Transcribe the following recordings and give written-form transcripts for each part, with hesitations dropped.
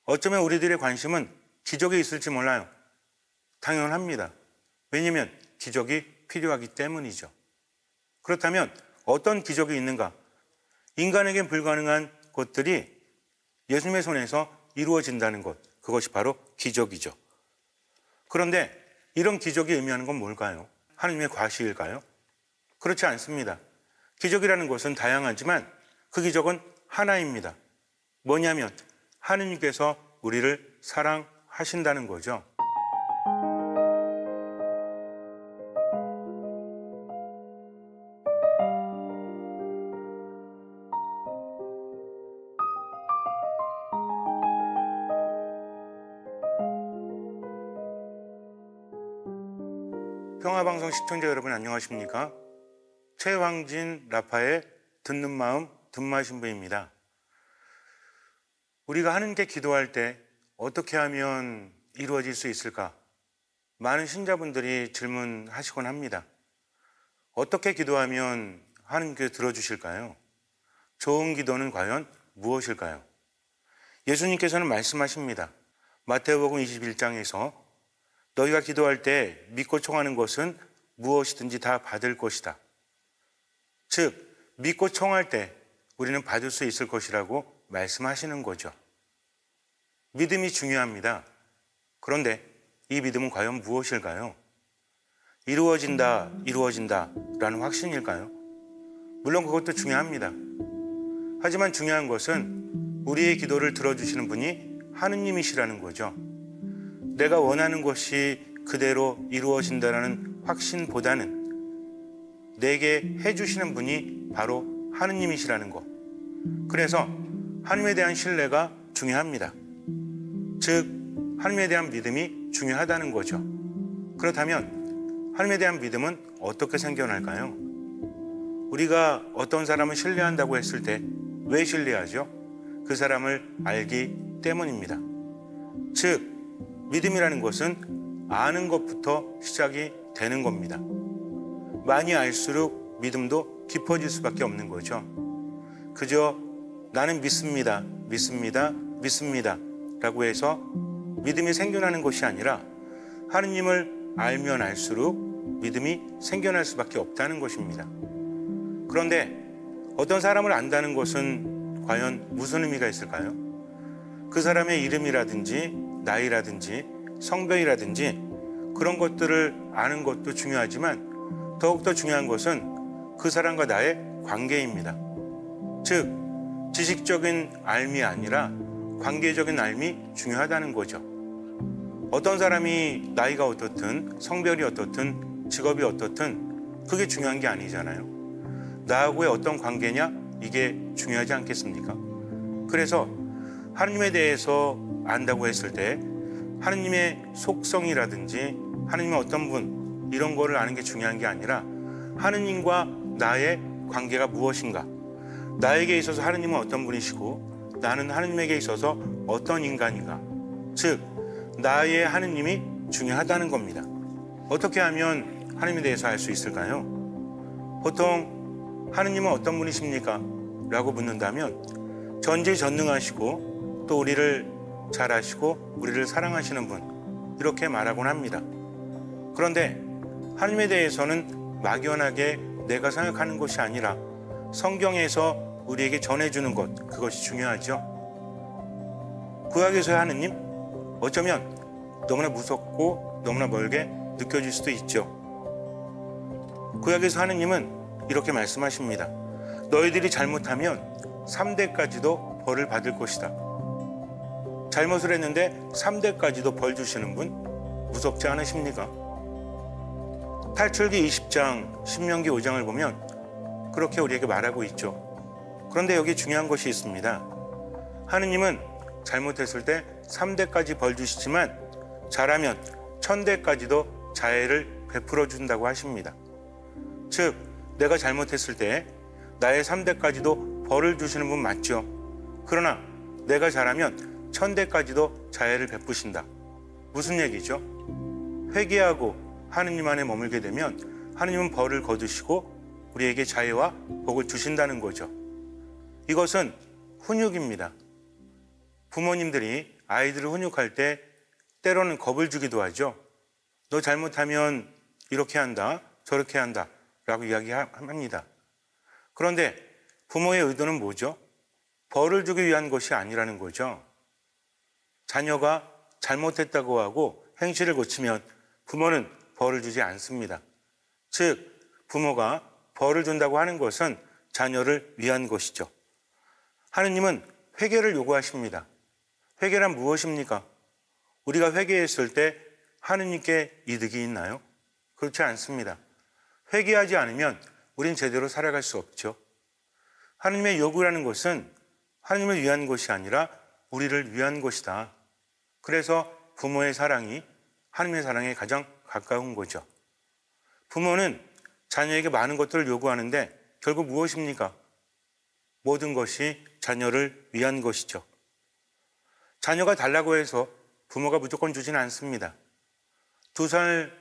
어쩌면 우리들의 관심은 기적이 있을지 몰라요. 당연합니다. 왜냐하면 기적이 필요하기 때문이죠. 그렇다면 어떤 기적이 있는가? 인간에겐 불가능한 것들이 예수님의 손에서 이루어진다는 것, 그것이 바로 기적이죠. 그런데 이런 기적이 의미하는 건 뭘까요? 하느님의 과시일까요? 그렇지 않습니다. 기적이라는 것은 다양하지만 그 기적은 하나입니다. 뭐냐면 하느님께서 우리를 사랑하신다는 거죠. 평화방송 시청자 여러분 안녕하십니까? 최황진 라파의 듣는 마음 듣마신부입니다. 우리가 하느님께 기도할 때 어떻게 하면 이루어질 수 있을까? 많은 신자분들이 질문하시곤 합니다. 어떻게 기도하면 하느님께서 들어주실까요? 좋은 기도는 과연 무엇일까요? 예수님께서는 말씀하십니다. 마태복음 21장에서 너희가 기도할 때 믿고 청하는 것은 무엇이든지 다 받을 것이다. 즉, 믿고 청할 때 우리는 받을 수 있을 것이라고 말씀하시는 거죠. 믿음이 중요합니다. 그런데 이 믿음은 과연 무엇일까요? 이루어진다 라는 확신일까요? 물론 그것도 중요합니다. 하지만 중요한 것은 우리의 기도를 들어주시는 분이 하느님이시라는 거죠. 내가 원하는 것이 그대로 이루어진다는 확신보다는 내게 해주시는 분이 바로 하느님이시라는 것. 그래서 하느님에 대한 신뢰가 중요합니다. 즉, 하느님에 대한 믿음이 중요하다는 거죠. 그렇다면 하느님에 대한 믿음은 어떻게 생겨날까요? 우리가 어떤 사람을 신뢰한다고 했을 때 왜 신뢰하죠? 그 사람을 알기 때문입니다. 즉, 믿음이라는 것은 아는 것부터 시작이 되는 겁니다. 많이 알수록 믿음도 깊어질 수밖에 없는 거죠. 그저 나는 믿습니다 라고 해서 믿음이 생겨나는 것이 아니라 하느님을 알면 알수록 믿음이 생겨날 수밖에 없다는 것입니다. 그런데 어떤 사람을 안다는 것은 과연 무슨 의미가 있을까요? 그 사람의 이름이라든지 나이라든지 성별이라든지 그런 것들을 아는 것도 중요하지만 더욱더 중요한 것은 그 사람과 나의 관계입니다. 즉, 지식적인 알미 아니라 관계적인 알미 중요하다는 거죠. 어떤 사람이 나이가 어떻든 성별이 어떻든 직업이 어떻든 그게 중요한 게 아니잖아요. 나하고의 어떤 관계냐? 이게 중요하지 않겠습니까? 그래서 하느님에 대해서 안다고 했을 때 하느님의 속성이라든지 하느님의 어떤 분 이런 거를 아는 게 중요한 게 아니라 하느님과 나의 관계가 무엇인가, 나에게 있어서 하느님은 어떤 분이시고 나는 하느님에게 있어서 어떤 인간인가, 즉 나의 하느님이 중요하다는 겁니다. 어떻게 하면 하느님에 대해서 알 수 있을까요? 보통 하느님은 어떤 분이십니까? 라고 묻는다면 전지전능하시고 또 우리를 잘 아시고 우리를 사랑하시는 분, 이렇게 말하곤 합니다. 그런데 하느님에 대해서는 막연하게 내가 생각하는 것이 아니라 성경에서 우리에게 전해주는 것, 그것이 중요하죠. 구약에서의 하느님, 어쩌면 너무나 무섭고 너무나 멀게 느껴질 수도 있죠. 구약에서 하느님은 이렇게 말씀하십니다. 너희들이 잘못하면 3대까지도 벌을 받을 것이다. 잘못을 했는데 3대까지도 벌 주시는 분 무섭지 않으십니까? 탈출기 20장, 신명기 5장을 보면 그렇게 우리에게 말하고 있죠. 그런데 여기 중요한 것이 있습니다. 하느님은 잘못했을 때 3대까지 벌 주시지만 잘하면 1000대까지도 자애를 베풀어 준다고 하십니다. 즉, 내가 잘못했을 때 나의 3대까지도 벌을 주시는 분 맞죠? 그러나 내가 잘하면 1000대까지도 자애를 베푸신다. 무슨 얘기죠? 회개하고 하느님 안에 머물게 되면 하느님은 벌을 거두시고 우리에게 자애와 복을 주신다는 거죠. 이것은 훈육입니다. 부모님들이 아이들을 훈육할 때 때로는 겁을 주기도 하죠. 너 잘못하면 이렇게 한다, 저렇게 한다 라고 이야기합니다. 그런데 부모의 의도는 뭐죠? 벌을 주기 위한 것이 아니라는 거죠. 자녀가 잘못했다고 하고 행실을 고치면 부모는 벌을 주지 않습니다. 즉, 부모가 벌을 준다고 하는 것은 자녀를 위한 것이죠. 하느님은 회개를 요구하십니다. 회개란 무엇입니까? 우리가 회개했을 때 하느님께 이득이 있나요? 그렇지 않습니다. 회개하지 않으면 우린 제대로 살아갈 수 없죠. 하느님의 요구라는 것은 하느님을 위한 것이 아니라 우리를 위한 것이다. 그래서 부모의 사랑이 하느님의 사랑에 가장 가까운 거죠. 부모는 자녀에게 많은 것들을 요구하는데 결국 무엇입니까? 모든 것이 자녀를 위한 것이죠. 자녀가 달라고 해서 부모가 무조건 주지는 않습니다. 2살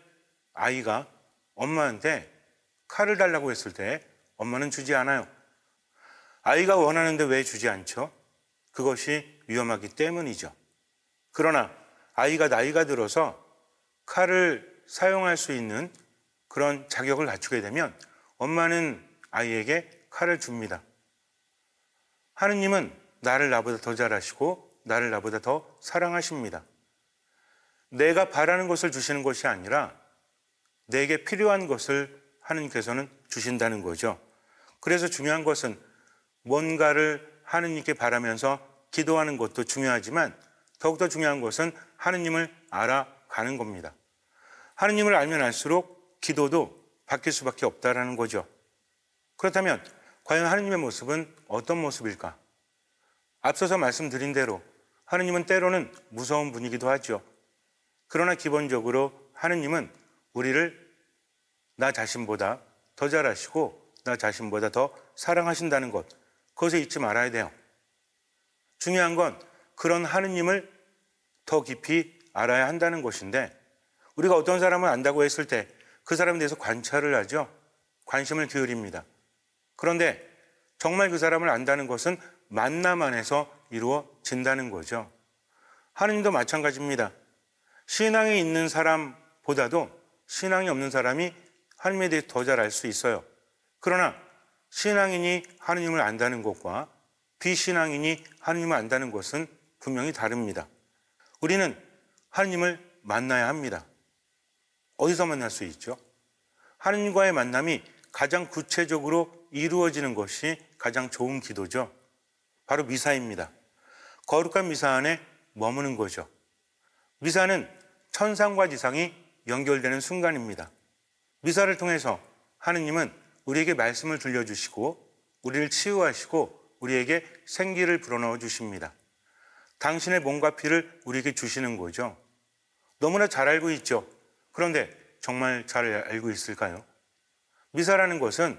아이가 엄마한테 칼을 달라고 했을 때 엄마는 주지 않아요. 아이가 원하는데 왜 주지 않죠? 그것이 위험하기 때문이죠. 그러나 아이가 나이가 들어서 칼을 사용할 수 있는 그런 자격을 갖추게 되면 엄마는 아이에게 칼을 줍니다. 하느님은 나를 나보다 더 잘하시고 나를 나보다 더 사랑하십니다. 내가 바라는 것을 주시는 것이 아니라 내게 필요한 것을 하느님께서는 주신다는 거죠. 그래서 중요한 것은 뭔가를 하느님께 바라면서 기도하는 것도 중요하지만 더욱더 중요한 것은 하느님을 알아가는 겁니다. 하느님을 알면 알수록 기도도 바뀔 수밖에 없다라는 거죠. 그렇다면 과연 하느님의 모습은 어떤 모습일까? 앞서서 말씀드린 대로 하느님은 때로는 무서운 분이기도 하죠. 그러나 기본적으로 하느님은 우리를 나 자신보다 더 잘하시고 나 자신보다 더 사랑하신다는 것, 그것을 잊지 말아야 돼요. 중요한 건 그런 하느님을 더 깊이 알아야 한다는 것인데, 우리가 어떤 사람을 안다고 했을 때 그 사람에 대해서 관찰을 하죠. 관심을 기울입니다. 그런데 정말 그 사람을 안다는 것은 만남 안에서 이루어진다는 거죠. 하느님도 마찬가지입니다. 신앙이 있는 사람보다도 신앙이 없는 사람이 하느님에 대해 더 잘 알 수 있어요. 그러나 신앙인이 하느님을 안다는 것과 비신앙인이 하느님을 안다는 것은 분명히 다릅니다. 우리는 하느님을 만나야 합니다. 어디서 만날 수 있죠? 하느님과의 만남이 가장 구체적으로 이루어지는 것이 가장 좋은 기도죠. 바로 미사입니다. 거룩한 미사 안에 머무는 거죠. 미사는 천상과 지상이 연결되는 순간입니다. 미사를 통해서 하느님은 우리에게 말씀을 들려주시고 우리를 치유하시고 우리에게 생기를 불어넣어 주십니다. 당신의 몸과 피를 우리에게 주시는 거죠. 너무나 잘 알고 있죠. 그런데 정말 잘 알고 있을까요? 미사라는 것은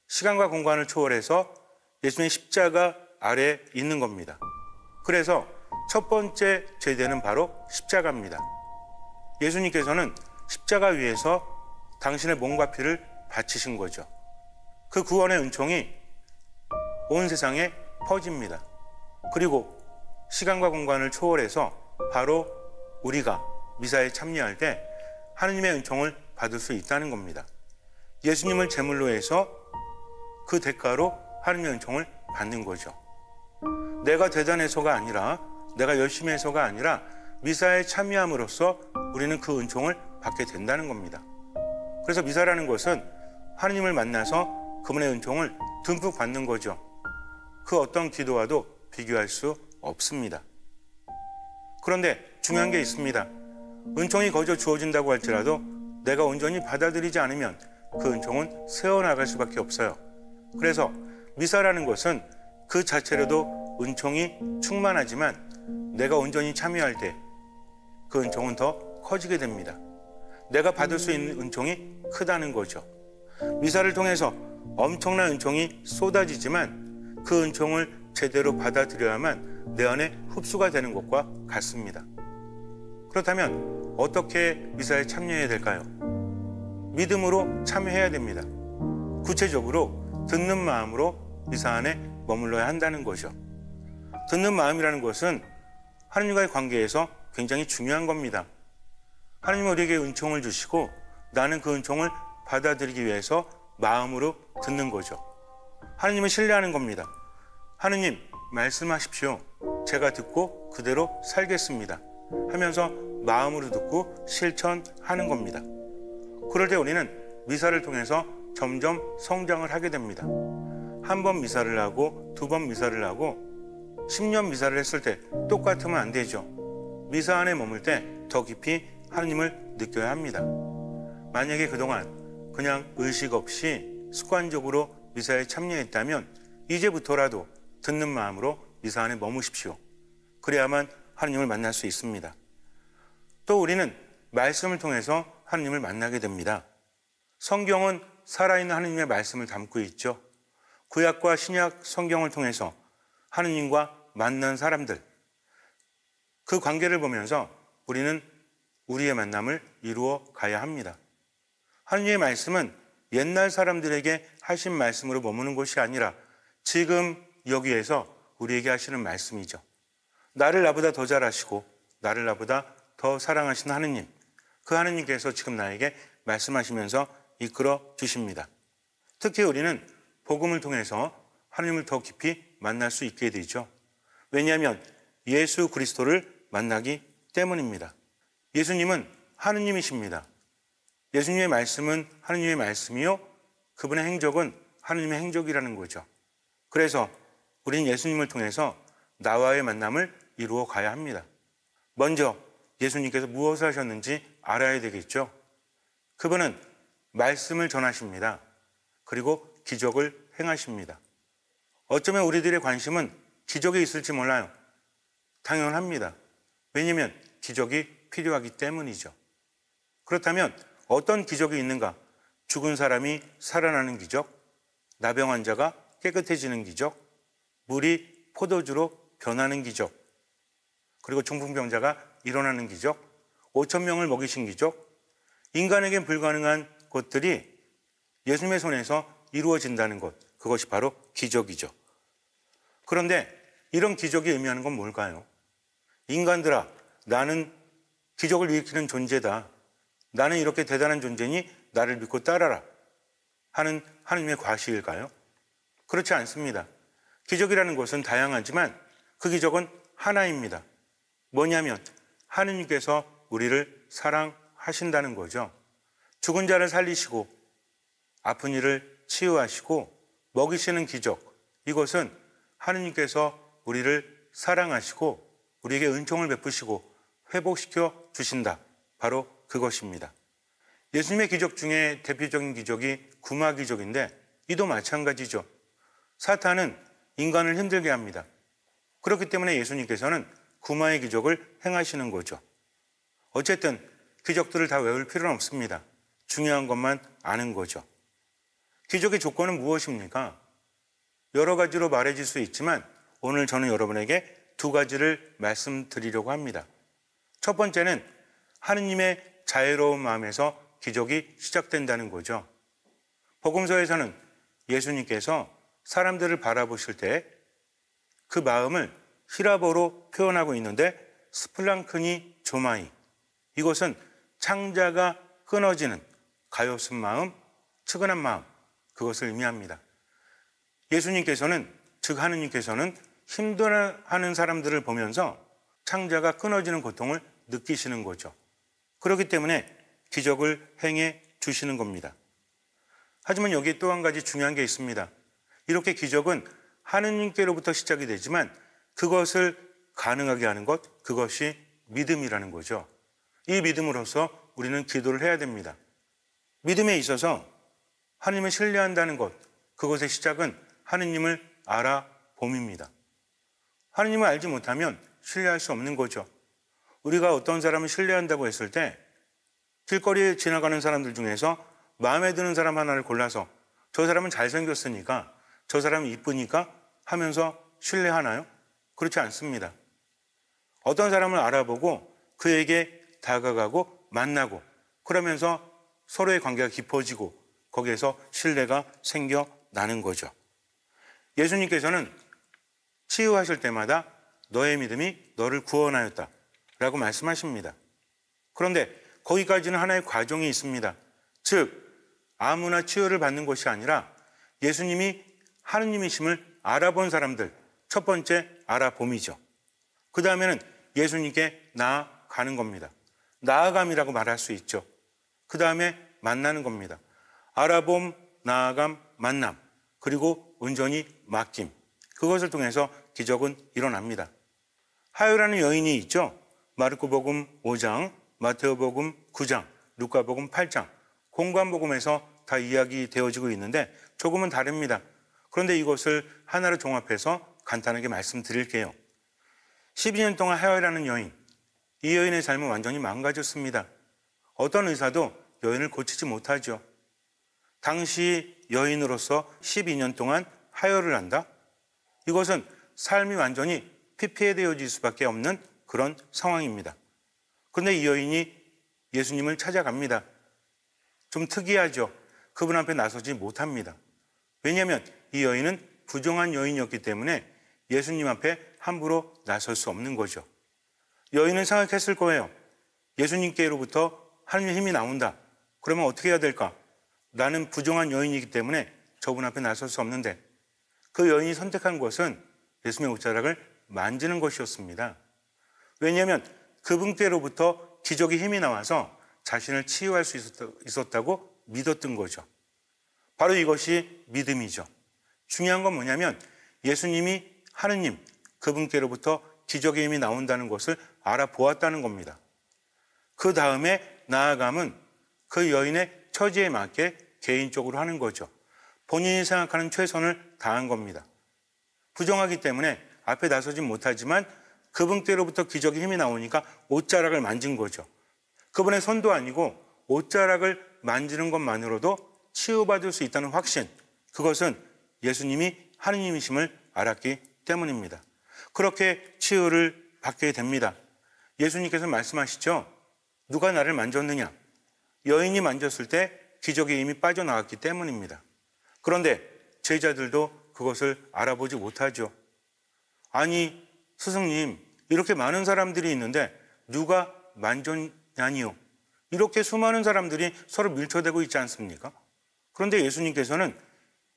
시간과 공간을 초월해서 예수님의 십자가 아래에 있는 겁니다. 그래서 첫 번째 제대는 바로 십자가입니다. 예수님께서는 십자가 위에서 당신의 몸과 피를 바치신 거죠. 그 구원의 은총이 온 세상에 퍼집니다. 그리고 시간과 공간을 초월해서 바로 우리가 미사에 참여할 때 하느님의 은총을 받을 수 있다는 겁니다. 예수님을 제물로 해서 그 대가로 하느님의 은총을 받는 거죠. 내가 대단해서가 아니라 내가 열심히 해서가 아니라 미사에 참여함으로써 우리는 그 은총을 받게 된다는 겁니다. 그래서 미사라는 것은 하느님을 만나서 그분의 은총을 듬뿍 받는 거죠. 그 어떤 기도와도 비교할 수 없습니다. 그런데 중요한 게 있습니다. 은총이 거저 주어진다고 할지라도 내가 온전히 받아들이지 않으면 그 은총은 새어나갈 수밖에 없어요. 그래서 미사라는 것은 그 자체로도 은총이 충만하지만 내가 온전히 참여할 때 그 은총은 더 커지게 됩니다. 내가 받을 수 있는 은총이 크다는 거죠. 미사를 통해서 엄청난 은총이 쏟아지지만 그 은총을 제대로 받아들여야만 내 안에 흡수가 되는 것과 같습니다. 그렇다면 어떻게 미사에 참여해야 될까요? 믿음으로 참여해야 됩니다. 구체적으로 듣는 마음으로 미사 안에 머물러야 한다는 거죠. 듣는 마음이라는 것은 하느님과의 관계에서 굉장히 중요한 겁니다. 하느님은 우리에게 은총을 주시고 나는 그 은총을 받아들이기 위해서 마음으로 듣는 거죠. 하느님을 신뢰하는 겁니다. 하느님, 말씀하십시오. 제가 듣고 그대로 살겠습니다. 하면서 마음으로 듣고 실천하는 겁니다. 그럴 때 우리는 미사를 통해서 점점 성장을 하게 됩니다. 한 번 미사를 하고 두 번 미사를 하고 10년 미사를 했을 때 똑같으면 안 되죠. 미사 안에 머물 때 더 깊이 하느님을 느껴야 합니다. 만약에 그동안 그냥 의식 없이 습관적으로 미사에 참여했다면 이제부터라도 듣는 마음으로 미사 안에 머무십시오. 그래야만 하느님을 만날 수 있습니다. 또 우리는 말씀을 통해서 하느님을 만나게 됩니다. 성경은 살아있는 하느님의 말씀을 담고 있죠. 구약과 신약 성경을 통해서 하느님과 만난 사람들, 그 관계를 보면서 우리는 우리의 만남을 이루어 가야 합니다. 하느님의 말씀은 옛날 사람들에게 하신 말씀으로 머무는 것이 아니라 지금 여기에서 우리에게 하시는 말씀이죠. 나를 나보다 더 잘 아시고 나를 나보다 더 사랑하시는 하느님, 그 하느님께서 지금 나에게 말씀하시면서 이끌어 주십니다. 특히 우리는 복음을 통해서 하느님을 더 깊이 만날 수 있게 되죠. 왜냐하면 예수 그리스도를 만나기 때문입니다. 예수님은 하느님이십니다. 예수님의 말씀은 하느님의 말씀이요, 그분의 행적은 하느님의 행적이라는 거죠. 그래서 우리는 예수님을 통해서 나와의 만남을 이루어 가야 합니다. 먼저 예수님께서 무엇을 하셨는지 알아야 되겠죠. 그분은 말씀을 전하십니다. 그리고 기적을 행하십니다. 어쩌면 우리들의 관심은 기적이 있을지 몰라요. 당연합니다. 왜냐하면 기적이 필요하기 때문이죠. 그렇다면 어떤 기적이 있는가? 죽은 사람이 살아나는 기적, 나병 환자가 깨끗해지는 기적, 물이 포도주로 변하는 기적, 그리고 중풍병자가 일어나는 기적, 5천 명을 먹이신 기적, 인간에겐 불가능한 것들이 예수님의 손에서 이루어진다는 것, 그것이 바로 기적이죠. 그런데 이런 기적이 의미하는 건 뭘까요? 인간들아, 나는 기적을 일으키는 존재다. 나는 이렇게 대단한 존재니 나를 믿고 따라라 하는 하느님의 과시일까요? 그렇지 않습니다. 기적이라는 것은 다양하지만 그 기적은 하나입니다. 뭐냐면 하느님께서 우리를 사랑하신다는 거죠. 죽은 자를 살리시고 아픈 이를 치유하시고 먹이시는 기적, 이것은 하느님께서 우리를 사랑하시고 우리에게 은총을 베푸시고 회복시켜 주신다. 바로 그것입니다. 예수님의 기적 중에 대표적인 기적이 구마 기적인데 이도 마찬가지죠. 사탄은 인간을 힘들게 합니다. 그렇기 때문에 예수님께서는 구마의 기적을 행하시는 거죠. 어쨌든 기적들을 다 외울 필요는 없습니다. 중요한 것만 아는 거죠. 기적의 조건은 무엇입니까? 여러 가지로 말해질 수 있지만 오늘 저는 여러분에게 두 가지를 말씀드리려고 합니다. 첫 번째는 하느님의 자애로운 마음에서 기적이 시작된다는 거죠. 복음서에서는 예수님께서 사람들을 바라보실 때 그 마음을 히라보로 표현하고 있는데 스플랑크니 조마이, 이것은 창자가 끊어지는 가엾은 마음, 측은한 마음, 그것을 의미합니다. 예수님께서는, 즉 하느님께서는 힘들어하는 사람들을 보면서 창자가 끊어지는 고통을 느끼시는 거죠. 그렇기 때문에 기적을 행해 주시는 겁니다. 하지만 여기에 또 한 가지 중요한 게 있습니다. 이렇게 기적은 하느님께로부터 시작이 되지만 그것을 가능하게 하는 것, 그것이 믿음이라는 거죠. 이 믿음으로써 우리는 기도를 해야 됩니다. 믿음에 있어서 하느님을 신뢰한다는 것, 그것의 시작은 하느님을 알아봄입니다. 하느님을 알지 못하면 신뢰할 수 없는 거죠. 우리가 어떤 사람을 신뢰한다고 했을 때 길거리에 지나가는 사람들 중에서 마음에 드는 사람 하나를 골라서 저 사람은 잘생겼으니까, 저 사람은 이쁘니까 하면서 신뢰하나요? 그렇지 않습니다. 어떤 사람을 알아보고 그에게 다가가고 만나고 그러면서 서로의 관계가 깊어지고 거기에서 신뢰가 생겨나는 거죠. 예수님께서는 치유하실 때마다 너의 믿음이 너를 구원하였다 라고 말씀하십니다. 그런데 거기까지는 하나의 과정이 있습니다. 즉 아무나 치유를 받는 것이 아니라 예수님이 하느님이심을 알아본 사람들, 첫 번째 알아봄이죠. 그 다음에는 예수님께 나아가는 겁니다. 나아감이라고 말할 수 있죠. 그 다음에 만나는 겁니다. 알아봄, 나아감, 만남, 그리고 온전히 맡김. 그것을 통해서 기적은 일어납니다. 하요라는 여인이 있죠. 마르코복음 5장, 마테오복음 9장, 루카복음 8장, 공관복음에서 다 이야기되어지고 있는데 조금은 다릅니다. 그런데 이것을 하나로 종합해서 간단하게 말씀드릴게요. 12년 동안 하요라는 여인, 이 여인의 삶은 완전히 망가졌습니다. 어떤 의사도 여인을 고치지 못하죠. 당시 여인으로서 12년 동안 하요를 한다? 이것은 삶이 완전히 피폐해되어질 수밖에 없는 그런 상황입니다. 그런데 이 여인이 예수님을 찾아갑니다. 좀 특이하죠. 그분 앞에 나서지 못합니다. 왜냐하면 이 여인은 부정한 여인이었기 때문에 예수님 앞에 함부로 나설 수 없는 거죠. 여인은 생각했을 거예요. 예수님께로부터 하나님의 힘이 나온다. 그러면 어떻게 해야 될까? 나는 부정한 여인이기 때문에 저분 앞에 나설 수 없는데, 그 여인이 선택한 것은 예수님의 옷자락을 만지는 것이었습니다. 왜냐하면 그분께로부터 기적의 힘이 나와서 자신을 치유할 수 있었다고 믿었던 거죠. 바로 이것이 믿음이죠. 중요한 건 뭐냐면 예수님이 하느님, 그분께로부터 기적의 힘이 나온다는 것을 알아보았다는 겁니다. 그 다음에 나아감은 그 여인의 처지에 맞게 개인적으로 하는 거죠. 본인이 생각하는 최선을 다한 겁니다. 부정하기 때문에 앞에 나서진 못하지만 그분께로부터 기적의 힘이 나오니까 옷자락을 만진 거죠. 그분의 손도 아니고 옷자락을 만지는 것만으로도 치유받을 수 있다는 확신, 그것은 예수님이 하느님이심을 알았기 때문입니다. 그렇게 치유를 받게 됩니다. 예수님께서 말씀하시죠. 누가 나를 만졌느냐? 여인이 만졌을 때 기적의 힘이 빠져나왔기 때문입니다. 그런데 제자들도 그것을 알아보지 못하죠. 아니, 스승님, 이렇게 많은 사람들이 있는데 누가 만졌냐니요? 이렇게 수많은 사람들이 서로 밀쳐대고 있지 않습니까? 그런데 예수님께서는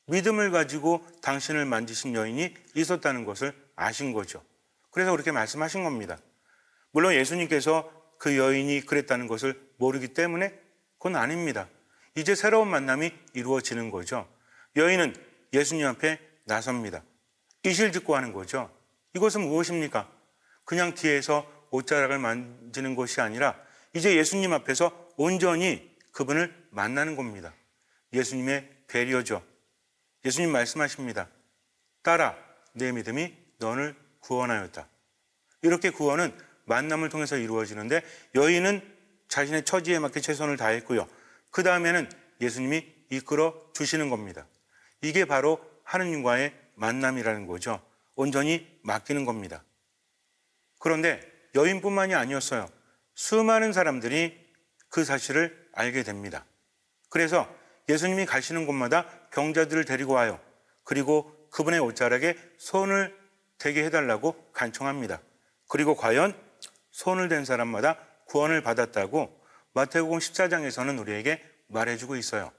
믿음을 가지고 당신을 만지신 여인이 있었다는 것을 아신 거죠. 그래서 그렇게 말씀하신 겁니다. 물론 예수님께서 그 여인이 그랬다는 것을 모르기 때문에 그건 아닙니다. 이제 새로운 만남이 이루어지는 거죠. 여인은 예수님 앞에 나섭니다. 이실직고 하는 거죠. 이것은 무엇입니까? 그냥 뒤에서 옷자락을 만지는 것이 아니라 이제 예수님 앞에서 온전히 그분을 만나는 겁니다. 예수님의 배려죠. 예수님 말씀하십니다. 딸아, 내 믿음이 너를 구원하였다. 이렇게 구원은 만남을 통해서 이루어지는데 여인은 자신의 처지에 맞게 최선을 다했고요. 그 다음에는 예수님이 이끌어 주시는 겁니다. 이게 바로 하느님과의 만남이라는 거죠. 온전히 맡기는 겁니다. 그런데 여인뿐만이 아니었어요. 수많은 사람들이 그 사실을 알게 됩니다. 그래서 예수님이 가시는 곳마다 병자들을 데리고 와요. 그리고 그분의 옷자락에 손을 대게 해달라고 간청합니다. 그리고 과연 손을 댄 사람마다 구원을 받았다고 마태복음 14장에서는 우리에게 말해주고 있어요.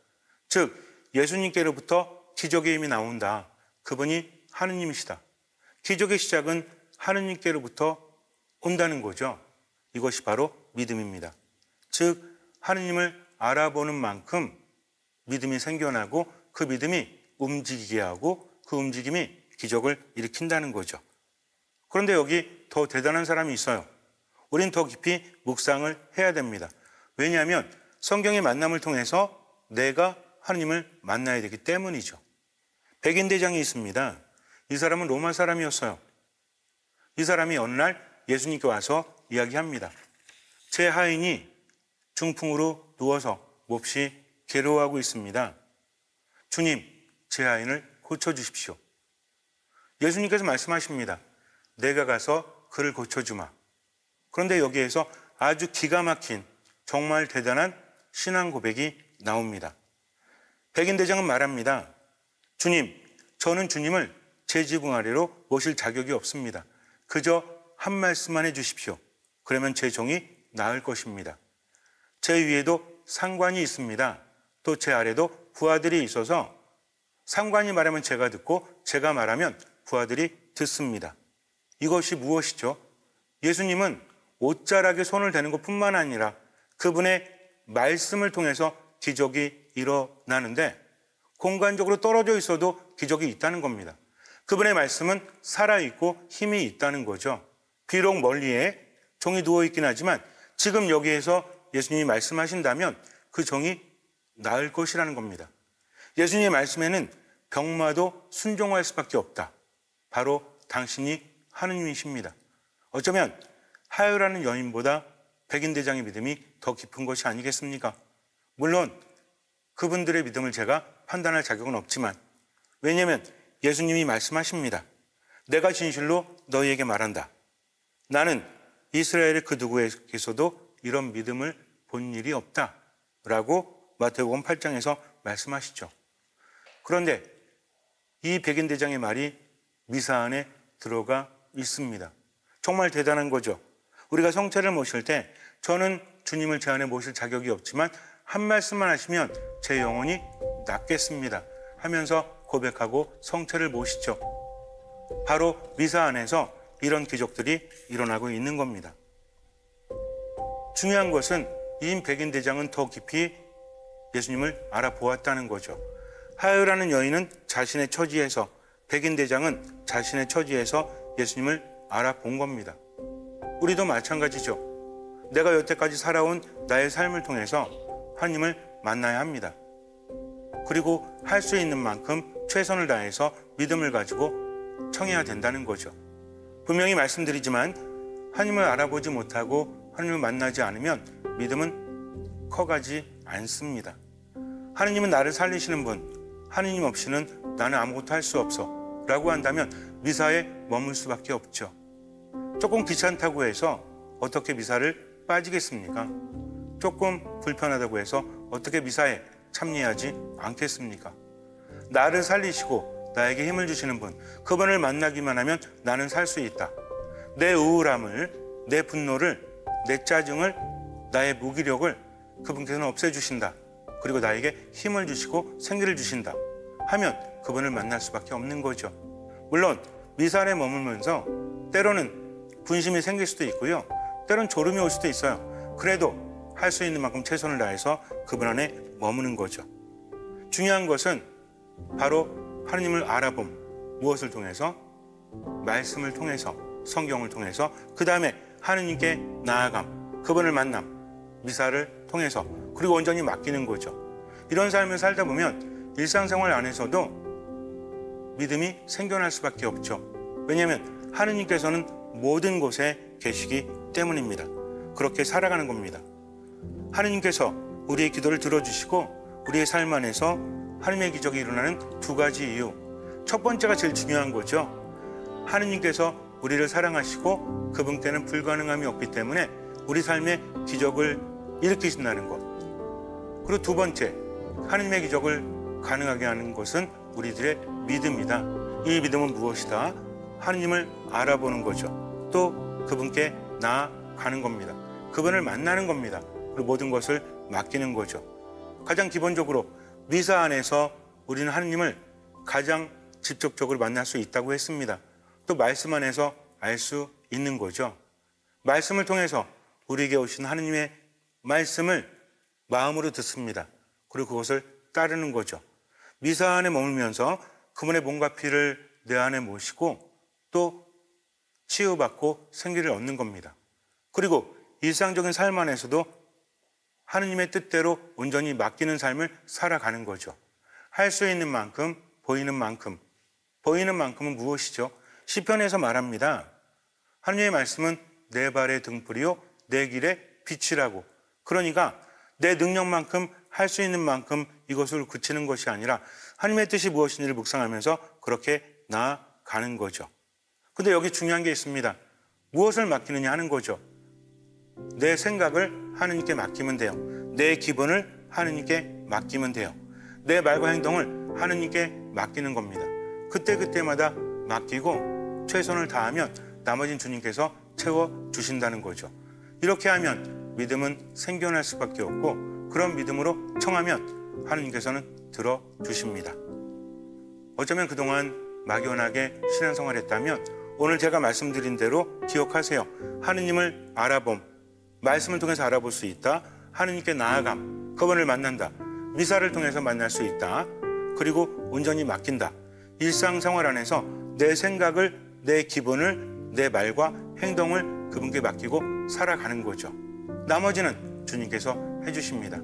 즉 예수님께로부터 기적의 힘이 나온다. 그분이 하느님이시다. 기적의 시작은 하느님께로부터 온다는 거죠. 이것이 바로 믿음입니다. 즉 하느님을 알아보는 만큼 믿음이 생겨나고 그 믿음이 움직이게 하고 그 움직임이 기적을 일으킨다는 거죠. 그런데 여기 더 대단한 사람이 있어요. 우린 더 깊이 묵상을 해야 됩니다. 왜냐하면 성경의 만남을 통해서 내가 하느님을 만나야 되기 때문이죠. 백인 대장이 있습니다. 이 사람은 로마 사람이었어요. 이 사람이 어느 날 예수님께 와서 이야기합니다. 제 하인이 중풍으로 누워서 몹시 괴로워하고 있습니다. 주님, 제 하인을 고쳐주십시오. 예수님께서 말씀하십니다. 내가 가서 그를 고쳐주마. 그런데 여기에서 아주 기가 막힌 정말 대단한 신앙 고백이 나옵니다. 백인 대장은 말합니다. 주님, 저는 주님을 제 지붕 아래로 모실 자격이 없습니다. 그저 한 말씀만 해주십시오. 그러면 제 종이 나을 것입니다. 제 위에도 상관이 있습니다. 또 제 아래도 부하들이 있어서 상관이 말하면 제가 듣고 제가 말하면 부하들이 듣습니다. 이것이 무엇이죠? 예수님은 옷자락에 손을 대는 것뿐만 아니라 그분의 말씀을 통해서 기적이 일어나는데 공간적으로 떨어져 있어도 기적이 있다는 겁니다. 그분의 말씀은 살아있고 힘이 있다는 거죠. 비록 멀리에 종이 누워있긴 하지만 지금 여기에서 예수님이 말씀하신다면 그 종이 나을 것이라는 겁니다. 예수님의 말씀에는 병마도 순종할 수밖에 없다. 바로 당신이 하느님이십니다. 어쩌면 하요라는 여인보다 백인대장의 믿음이 더 깊은 것이 아니겠습니까? 물론 그분들의 믿음을 제가 판단할 자격은 없지만 왜냐하면 예수님이 말씀하십니다. 내가 진실로 너희에게 말한다. 나는 이스라엘의 그 누구에게서도 이런 믿음을 본 일이 없다. 라고 마태복음 8장에서 말씀하시죠. 그런데 이 백인대장의 말이 미사 안에 들어가 있습니다. 정말 대단한 거죠. 우리가 성체를 모실 때 저는 주님을 제 안에 모실 자격이 없지만 한 말씀만 하시면 제 영혼이 낫겠습니다 하면서 고백하고 성체를 모시죠. 바로 미사 안에서 이런 기적들이 일어나고 있는 겁니다. 중요한 것은 이 백인대장은 더 깊이 예수님을 알아보았다는 거죠. 하요라는 여인은 자신의 처지에서, 백인대장은 자신의 처지에서 예수님을 알아본 겁니다. 우리도 마찬가지죠. 내가 여태까지 살아온 나의 삶을 통해서 하나님을 만나야 합니다. 그리고 할 수 있는 만큼 최선을 다해서 믿음을 가지고 청해야 된다는 거죠. 분명히 말씀드리지만 하나님을 알아보지 못하고 하나님을 만나지 않으면 믿음은 커가지 않습니다. 하나님은 나를 살리시는 분, 하나님 없이는 나는 아무것도 할 수 없어 라고 한다면 미사에 머물 수밖에 없죠. 조금 귀찮다고 해서 어떻게 미사를 빠지겠습니까? 조금 불편하다고 해서 어떻게 미사에 참여하지 않겠습니까? 나를 살리시고 나에게 힘을 주시는 분, 그분을 만나기만 하면 나는 살 수 있다. 내 우울함을, 내 분노를, 내 짜증을, 나의 무기력을 그분께서는 없애주신다. 그리고 나에게 힘을 주시고 생기를 주신다 하면 그분을 만날 수밖에 없는 거죠. 물론 미사 안에 머물면서 때로는 분심이 생길 수도 있고요. 때로는 졸음이 올 수도 있어요. 그래도 할 수 있는 만큼 최선을 다해서 그분 안에 머무는 거죠. 중요한 것은 바로 하나님을 알아봄, 무엇을 통해서? 말씀을 통해서, 성경을 통해서, 그 다음에 하느님께 나아감, 그분을 만남, 미사를 통해서, 그리고 온전히 맡기는 거죠. 이런 삶을 살다 보면 일상생활 안에서도 믿음이 생겨날 수밖에 없죠. 왜냐하면 하느님께서는 모든 곳에 계시기 때문입니다. 그렇게 살아가는 겁니다. 하느님께서 우리의 기도를 들어주시고 우리의 삶 안에서 하나님의 기적이 일어나는 두 가지 이유. 첫 번째가 제일 중요한 거죠. 하느님께서 우리를 사랑하시고 그분께는 불가능함이 없기 때문에 우리 삶에 기적을 일으키신다는 것. 그리고 두 번째, 하느님의 기적을 가능하게 하는 것은 우리들의 믿음이다. 이 믿음은 무엇이다? 하느님을 알아보는 거죠. 또 그분께 나아가는 겁니다. 그분을 만나는 겁니다. 그리고 모든 것을 맡기는 거죠. 가장 기본적으로 미사 안에서 우리는 하느님을 가장 직접적으로 만날 수 있다고 했습니다. 또 말씀 안에서 알 수 있는 거죠. 말씀을 통해서 우리에게 오신 하느님의 말씀을 마음으로 듣습니다. 그리고 그것을 따르는 거죠. 미사 안에 머물면서 그분의 몸과 피를 내 안에 모시고 또 치유받고 생기를 얻는 겁니다. 그리고 일상적인 삶 안에서도 하느님의 뜻대로 온전히 맡기는 삶을 살아가는 거죠. 할 수 있는 만큼, 보이는 만큼. 보이는 만큼은 무엇이죠? 시편에서 말합니다. 하느님의 말씀은 내 발의 등불이요 내 길의 빛이라고. 그러니까 내 능력만큼 할 수 있는 만큼 이것을 그치는 것이 아니라 하나님의 뜻이 무엇인지를 묵상하면서 그렇게 나아가는 거죠. 근데 여기 중요한 게 있습니다. 무엇을 맡기느냐 하는 거죠. 내 생각을 하느님께 맡기면 돼요. 내 기분을 하느님께 맡기면 돼요. 내 말과 행동을 하느님께 맡기는 겁니다. 그때그때마다 맡기고 최선을 다하면 나머지는 주님께서 채워주신다는 거죠. 이렇게 하면 믿음은 생겨날 수밖에 없고, 그런 믿음으로 청하면 하느님께서는 들어주십니다. 어쩌면 그동안 막연하게 신앙생활을 했다면 오늘 제가 말씀드린 대로 기억하세요. 하느님을 알아봄, 말씀을 통해서 알아볼 수 있다. 하느님께 나아감, 그분을 만난다. 미사를 통해서 만날 수 있다. 그리고 온전히 맡긴다. 일상생활 안에서 내 생각을, 내 기분을, 내 말과 행동을 그분께 맡기고 살아가는 거죠. 나머지는 주님께서 해주십니다.